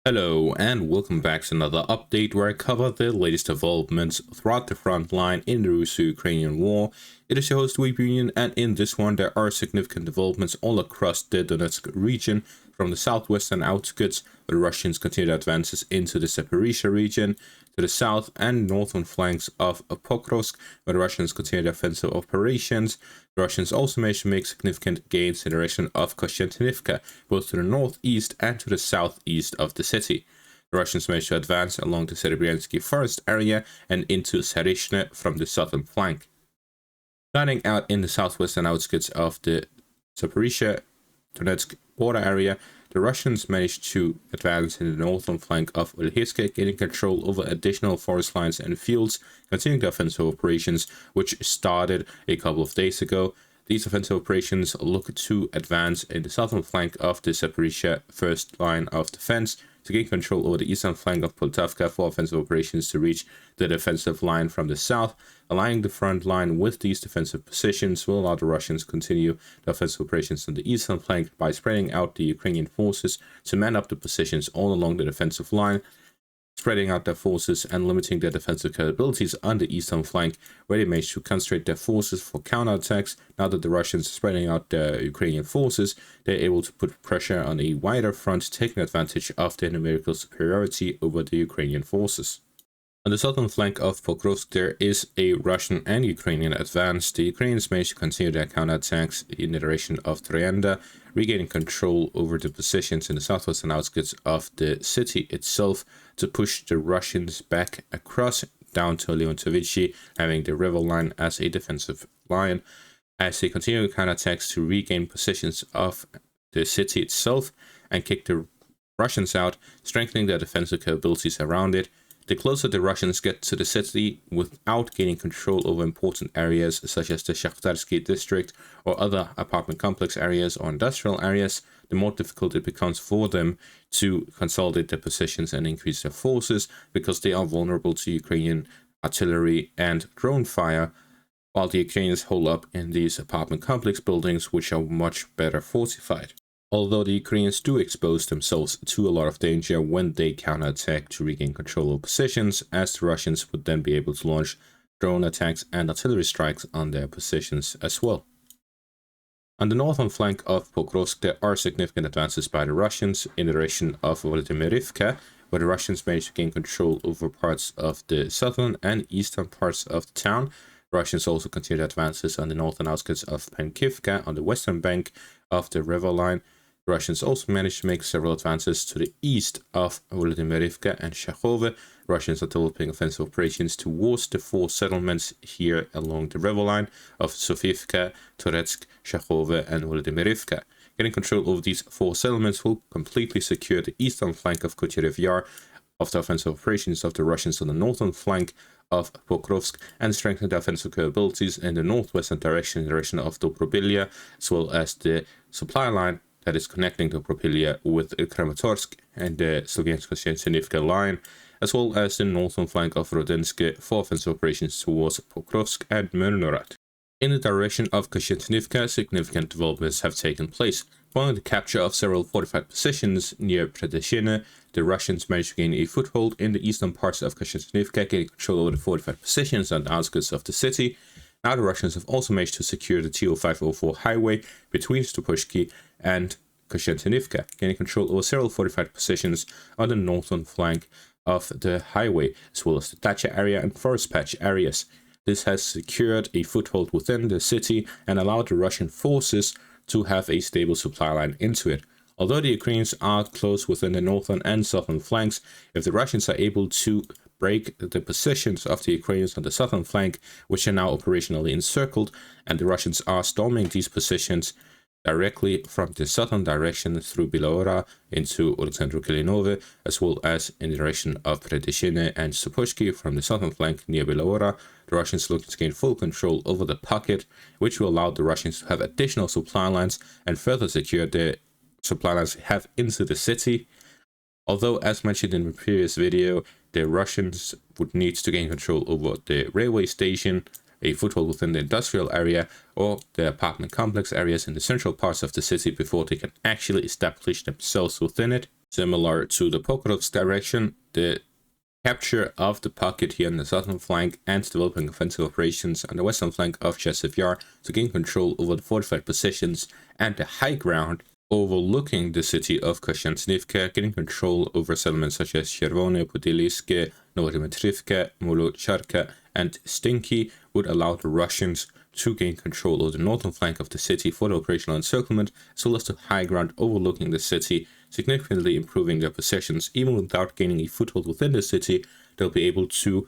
Hello and welcome back to another update where I cover the latest developments throughout the front line in the Russo-Ukrainian war. It is your host Weeb Union, and in this one there are significant developments all across the Donetsk region, from the southwestern outskirts where the Russians continue advances into the Zaporizhia region, to the south and northern flanks of Pokrovsk where the Russians continue their offensive operations. The Russians also managed to make significant gains in the direction of Kostyantynivka, both to the northeast and to the southeast of the city. The Russians managed to advance along the Serebryansky forest area and into Serebryansky from the southern flank. Starting out in the southwestern outskirts of the Zaporizhia Donetsk border area, the Russians managed to advance in the northern flank of Ulhiske, gaining control over additional forest lines and fields, continuing the offensive operations which started a couple of days ago. These offensive operations look to advance in the southern flank of the Zaporizhia first line of defense, to gain control over the eastern flank of Poltavka for offensive operations to reach the defensive line from the south. Aligning the front line with these defensive positions will allow the Russians to continue the offensive operations on the eastern flank by spreading out the Ukrainian forces to man up the positions all along the defensive line, spreading out their forces and limiting their defensive capabilities on the eastern flank, where they managed to concentrate their forces for counterattacks. Now that the Russians are spreading out their Ukrainian forces, they're able to put pressure on a wider front, taking advantage of their numerical superiority over the Ukrainian forces. On the southern flank of Pokrovsk, there is a Russian and Ukrainian advance. The Ukrainians managed to continue their counterattacks in the direction of Tryanda, regaining control over the positions in the southwestern outskirts of the city itself, to push the Russians back across down to Leontovichi, having the river line as a defensive line, as they continue counterattacks to regain positions of the city itself and kick the Russians out, strengthening their defensive capabilities around it. The closer the Russians get to the city without gaining control over important areas such as the Shakhtarsky district or other apartment complex areas or industrial areas, the more difficult it becomes for them to consolidate their positions and increase their forces, because they are vulnerable to Ukrainian artillery and drone fire, while the Ukrainians hold up in these apartment complex buildings which are much better fortified. Although the Ukrainians do expose themselves to a lot of danger when they counterattack to regain control of positions, as the Russians would then be able to launch drone attacks and artillery strikes on their positions as well. On the northern flank of Pokrovsk, there are significant advances by the Russians in the direction of Volodymyrivka, where the Russians managed to gain control over parts of the southern and eastern parts of the town. The Russians also continued advances on the northern outskirts of Pankivka on the western bank of the river line. The Russians also managed to make several advances to the east of Volodymyrivka and Shakhove. Russians are developing offensive operations towards the four settlements here along the river line of Sofivka, Toretsk, Shakhove, and Volodymyrivka. Getting control over these four settlements will completely secure the eastern flank of Kotyrev Yar of the offensive operations of the Russians on the northern flank of Pokrovsk, and strengthen the offensive capabilities in the northwestern direction, in the direction of Zaporizhia, as well as the supply line that is connecting Zaporizhia with Kramatorsk and the Kostyantynivka line, as well as the northern flank of Rodinsk for offensive operations towards Pokrovsk and Myrnorod. In the direction of Kostyantynivka, significant developments have taken place. Following the capture of several fortified positions near Predeshine, the Russians managed to gain a foothold in the eastern parts of Kostyantynivka, getting control over the fortified positions on the outskirts of the city. Now the Russians have also managed to secure the T0504 highway between Stupushki and Kostyantynivka, gaining control over several fortified positions on the northern flank of the highway, as well as the Dacha area and forest patch areas. This has secured a foothold within the city and allowed the Russian forces to have a stable supply line into it. Although the Ukrainians are close within the northern and southern flanks, if the Russians are able to break the positions of the Ukrainians on the southern flank, which are now operationally encircled, and the Russians are storming these positions directly from the southern direction through Bilaora into Oleksandro-Kilinove, as well as in the direction of Predeshine and Supushki from the southern flank near Bilaora, the Russians looking to gain full control over the pocket, which will allow the Russians to have additional supply lines and further secure the supply lines they have into the city. Although, as mentioned in the previous video, the Russians would need to gain control over the railway station, a foothold within the industrial area, or the apartment complex areas in the central parts of the city before they can actually establish themselves within it. Similar to the Pokrovsk direction, the capture of the pocket here on the southern flank and developing offensive operations on the western flank of Chasiv to gain control over the fortified positions and the high ground overlooking the city of Kostyantynivka, getting control over settlements such as Chervone, Podiliske, Novodimitrovka, Molocharka, and Stinky would allow the Russians to gain control over the northern flank of the city for the operational encirclement, as well as the high ground overlooking the city, significantly improving their possessions. Even without gaining a foothold within the city, they'll be able to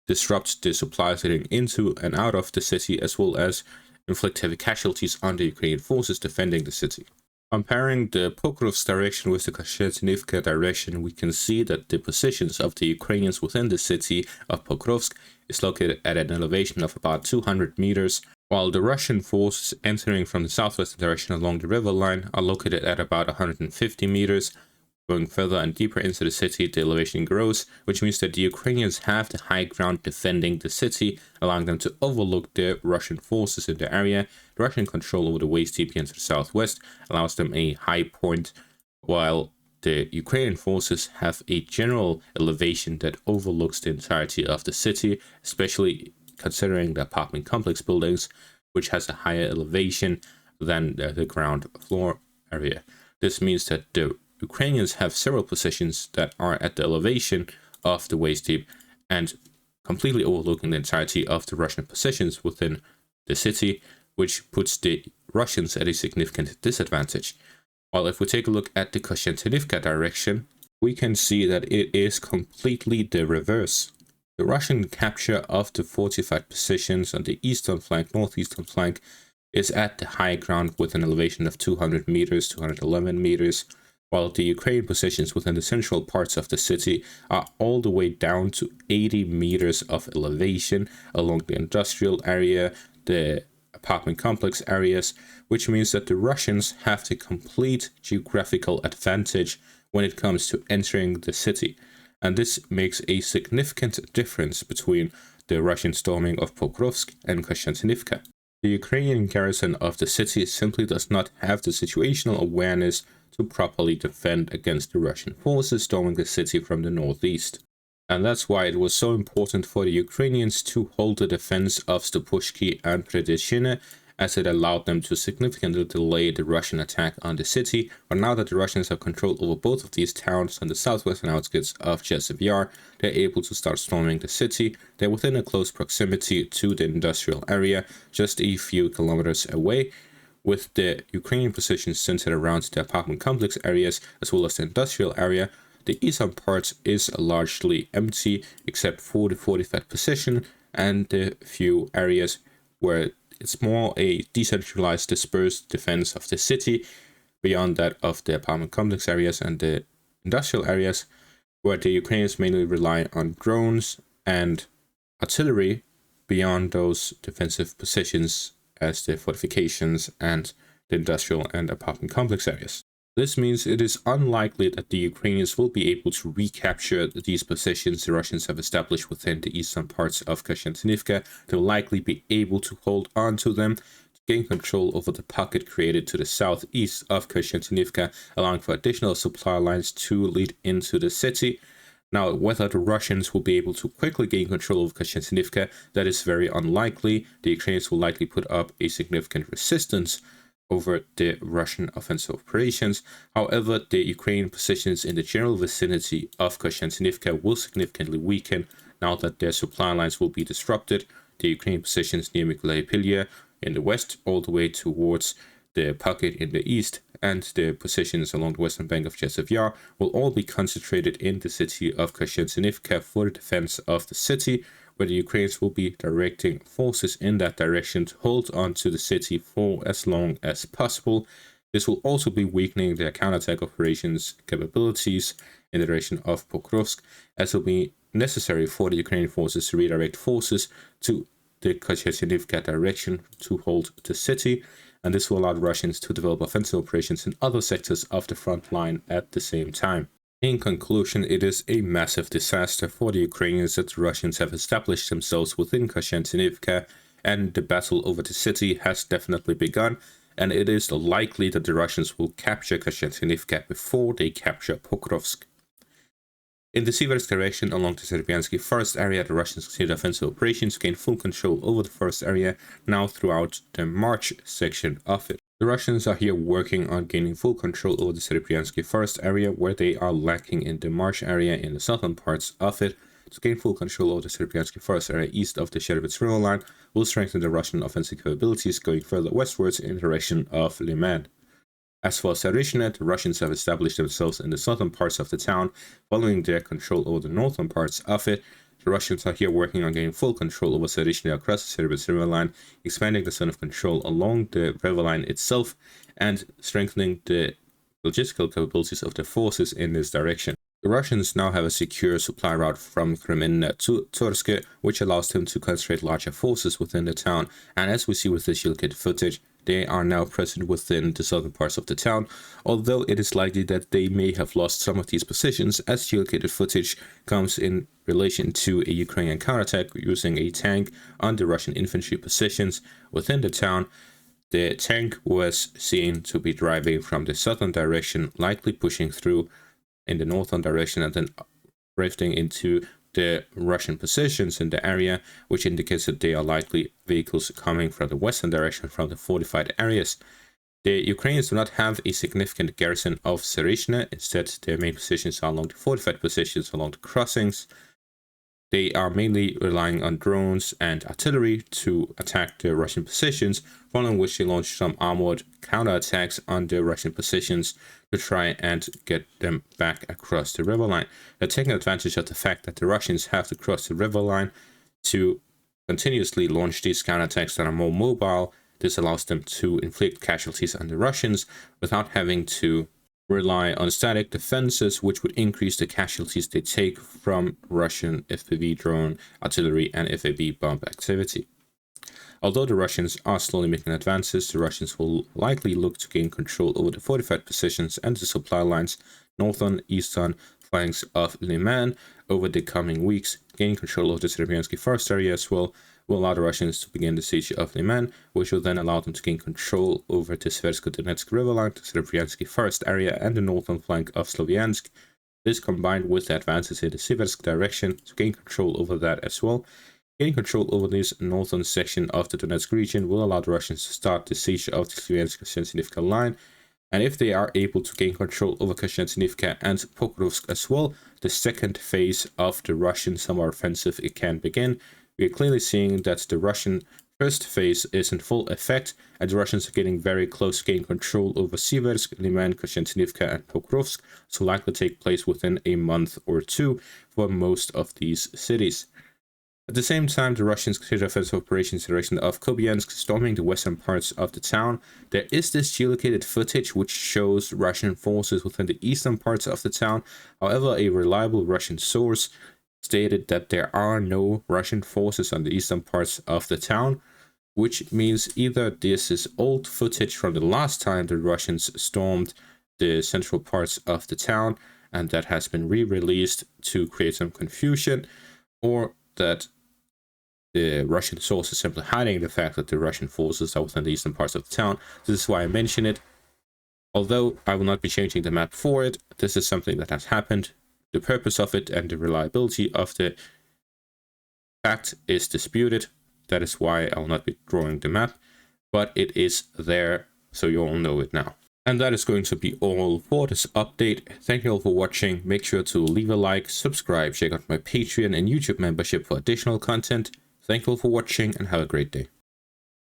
disrupt the supplies heading into and out of the city, as well as inflict heavy casualties on the Ukrainian forces defending the city. Comparing the Pokrovsk direction with the Kostyantynivka direction, we can see that the positions of the Ukrainians within the city of Pokrovsk is located at an elevation of about 200 meters, while the Russian forces entering from the southwestern direction along the river line are located at about 150 meters. Going further and deeper into the city, the elevation grows, which means that the Ukrainians have the high ground defending the city, allowing them to overlook the Russian forces in the area. The Russian control over the waist deep into the southwest allows them a high point, while the Ukrainian forces have a general elevation that overlooks the entirety of the city, especially considering the apartment complex buildings, which has a higher elevation than the ground floor area. This means that the Ukrainians have several positions that are at the elevation of the waist deep and completely overlooking the entirety of the Russian positions within the city, which puts the Russians at a significant disadvantage. While if we take a look at the Kostyantynivka direction, we can see that it is completely the reverse. The Russian capture of the fortified positions on the eastern flank, northeastern flank, is at the high ground with an elevation of 200 meters, 211 meters, while the Ukrainian positions within the central parts of the city are all the way down to 80 meters of elevation along the industrial area, the apartment complex areas, which means that the Russians have the complete geographical advantage when it comes to entering the city. And this makes a significant difference between the Russian storming of Pokrovsk and Kostyantynivka. The Ukrainian garrison of the city simply does not have the situational awareness to properly defend against the Russian forces storming the city from the northeast. And that's why it was so important for the Ukrainians to hold the defense of Stopushki and Predyshine, as it allowed them to significantly delay the Russian attack on the city. But now that the Russians have control over both of these towns on the southwestern outskirts of Chasiv they're able to start storming the city. They're within a close proximity to the industrial area, just a few kilometers away, with the Ukrainian positions centered around the apartment complex areas as well as the industrial area. The eastern part is largely empty except for the fortified position and the few areas where it's more a decentralized, dispersed defense of the city, beyond that of the apartment complex areas and the industrial areas, where the Ukrainians mainly rely on drones and artillery beyond those defensive positions as the fortifications and the industrial and apartment complex areas. This means it is unlikely that the Ukrainians will be able to recapture these positions the Russians have established within the eastern parts of Kostyantynivka. They'll likely be able to hold on to them to gain control over the pocket created to the southeast of Kostyantynivka, allowing for additional supply lines to lead into the city. Now, whether the Russians will be able to quickly gain control of Kostyantynivka, that is very unlikely. The Ukrainians will likely put up a significant resistance over the Russian offensive operations. However, the Ukrainian positions in the general vicinity of Kostyantynivka will significantly weaken now that their supply lines will be disrupted. The Ukrainian positions near Mykolaiv in the west, all the way towards the pocket in the east, and the positions along the western bank of Chasiv will all be concentrated in the city of Kostyantynivka for the defense of the city, where the Ukrainians will be directing forces in that direction to hold on to the city for as long as possible. This will also be weakening their counterattack operations capabilities in the direction of Pokrovsk, as it will be necessary for the Ukrainian forces to redirect forces to the Kostyantynivka direction to hold the city, and this will allow the Russians to develop offensive operations in other sectors of the front line at the same time. In conclusion, it is a massive disaster for the Ukrainians that the Russians have established themselves within Kostyantynivka, and the battle over the city has definitely begun, and it is likely that the Russians will capture Kostyantynivka before they capture Pokrovsk. In the Siversk direction along the Serebryansky forest area, the Russians continue offensive operations to gain full control over the forest area now throughout the march section of it. The Russians are here working on gaining full control over the Serebryansky forest area, where they are lacking in the marsh area in the southern parts of it. To gain full control over the Serebryansky forest area east of the Serebryansky river line will strengthen the Russian offensive capabilities going further westwards in the direction of Liman. As for Zaporizhia, the Russians have established themselves in the southern parts of the town, following their control over the northern parts of it. The Russians are here working on gaining full control over Zaporizhia across the Serebryansky river line, expanding the zone of control along the river line itself, and strengthening the logistical capabilities of the forces in this direction. The Russians now have a secure supply route from Kreminna to Torsk, which allows them to concentrate larger forces within the town, and as we see with this geolocated footage, they are now present within the southern parts of the town, although it is likely that they may have lost some of these positions, as geolocated footage comes in relation to a Ukrainian counterattack using a tank on the Russian infantry positions within the town. The tank was seen to be driving from the southern direction, likely pushing through in the northern direction and then drifting into the Russian positions in the area, which indicates that they are likely vehicles coming from the western direction from the fortified areas. The Ukrainians do not have a significant garrison of Zaporizhia. Instead, their main positions are along the fortified positions along the crossings. They are mainly relying on drones and artillery to attack the Russian positions, following which they launched some armored counterattacks on the Russian positions to try and get them back across the river line. They're taking advantage of the fact that the Russians have to cross the river line to continuously launch these counterattacks that are more mobile. This allows them to inflict casualties on the Russians without having to rely on static defenses, which would increase the casualties they take from Russian FPV drone, artillery, and FAB bomb activity. Although the Russians are slowly making advances, the Russians will likely look to gain control over the fortified positions and the supply lines, northern, eastern flanks of Liman over the coming weeks. Gaining control of the Serebryansky forest area as well will allow the Russians to begin the siege of Liman, which will then allow them to gain control over the Siversk river line, the Serebryansky forest area, and the northern flank of Slovyansk. This combined with the advances in the Siversk direction to gain control over that as well. Gaining control over this northern section of the Donetsk region will allow the Russians to start the siege of the Kostyantynivka line, and if they are able to gain control over Kostyantynivka and Pokrovsk as well, the second phase of the Russian summer offensive can begin. We are clearly seeing that the Russian first phase is in full effect, and the Russians are getting very close to gaining control over Siversk, Liman, Kostyantynivka, and Pokrovsk, so likely take place within a month or two for most of these cities. At the same time, the Russians continue offensive operations in the direction of Kobyansk, storming the western parts of the town. There is this geolocated footage which shows Russian forces within the eastern parts of the town. However, a reliable Russian source stated that there are no Russian forces on the eastern parts of the town, which means either this is old footage from the last time the Russians stormed the central parts of the town and that has been re-released to create some confusion, or that the Russian source is simply hiding the fact that the Russian forces are within the eastern parts of the town. This is why I mention it. Although I will not be changing the map for it, this is something that has happened. The purpose of it and the reliability of the fact is disputed. That is why I will not be drawing the map, but it is there, so you all know it now. And that is going to be all for this update. Thank you all for watching. Make sure to leave a like, subscribe, check out my Patreon and YouTube membership for additional content. Thank you all for watching and have a great day.